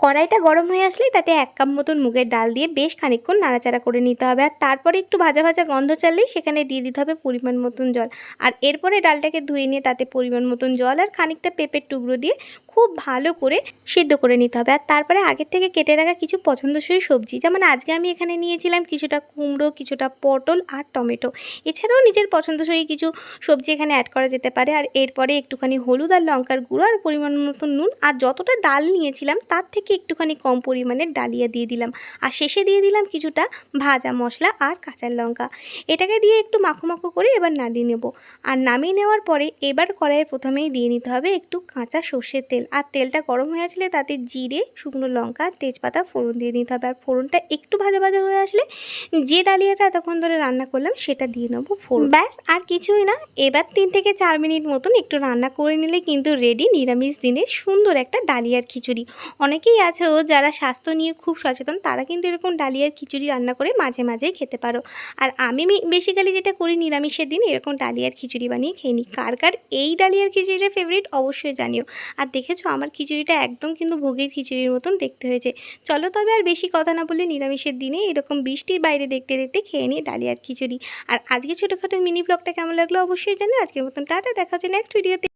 কড়াইটা গরম হয়ে আসলেই তাতে 1 কাপ মতন মুগের ডাল দিয়ে বেশ খানিকক্ষণ নাড়াচাড়া করে নিতে হবে। আর তারপরে একটু ভাজা ভাজা গন্ধ ছাড়লেই সেখানে দিয়ে দিতে হবে পরিমাণ মতন জল। আর এরপরে ডালটাকে ধুয়ে নিয়ে তাতে পরিমাণ মতন জল আর খানিকটা পেঁপের টুকরো দিয়ে খুব ভালো করে সিদ্ধ করে নিতে হবে। আর তারপরে আগের থেকে কেটে রাখা কিছু পছন্দসই সবজি, যেমন আজকে আমি এখানে নিয়েছিলাম কিছুটা কুমড়ো, কিছুটা পটল আর টমেটো। এছাড়াও নিজের পছন্দসই কিছু সবজি এখানে অ্যাড করা যেতে পারে। আর এরপরে একটুখানি হলুদ আর লঙ্কার গুঁড়ো আর পরিমাণ মতন নুন, আর যতটা ডাল নিয়েছিলাম তার থেকে একটুখানি কম পরিমাণের ডালিয়া দিয়ে দিলাম। আর শেষে দিয়ে দিলাম কিছুটা ভাজা মশলা আর কাঁচা লঙ্কা। এটাকে দিয়ে একটু মাখো মাখো করে এবার নাড়িয়ে নেব। আর নামিয়ে নেওয়ার পরে এবার কড়াইয়ে প্রথমেই দিয়ে নিতে হবে একটু কাঁচা সর্ষের তেল। আর তেলটা গরম হয়ে আসলে তাতে জিরে, শুকনো লঙ্কা, তেজপাতা ফোড়ন দিয়ে নিতে হবে। আর ফোড়নটা একটু ভাজা ভাজা হয়ে আসলে যে ডালিয়াটা এতক্ষণ ধরে রান্না করলাম সেটা দিয়ে নেবো ফোড়ন। ব্যাস, আর কিছুই না। এবার 3 থেকে 4 মিনিট মতন একটু রান্না করে নিলে কিন্তু রেডি নিরামিষ দিনের সুন্দর একটা ডালিয়ার খিচুড়ি। অনেকেই আছে যারা স্বাস্থ্য নিয়ে খুব সচেতন, তারা কিন্তু এরকম ডালিয়ার খিচুড়ি রান্না করে মাঝে মাঝেই খেতে পারো। আর আমি বেসিক্যালি যেটা করি নিরামিষের দিন এরকম ডালিয়ার খিচুড়ি বানিয়ে খেয়ে নিই। কার কার এই ডালিয়ার খিচুড়িটা ফেভারিট অবশ্যই জানিও। আর দেখেছো আমার খিচুড়িটা একদম কিন্তু ভোগের খিচুড়ির মতন দেখতে হয়েছে। চলো তবে আর বেশি কথা না বলে নিরামিষের দিনে এরকম বৃষ্টির বাইরে দেখতে দেখতে খেয়ে নিই ডালিয়ার খিচুড়ি। আর আজকে ছোটোখাটো মিনি ব্লগটা কেমন লাগলো অবশ্যই জানিও। আজকের মতন টাটা, দেখা হচ্ছে নেক্সট ভিডিওতে।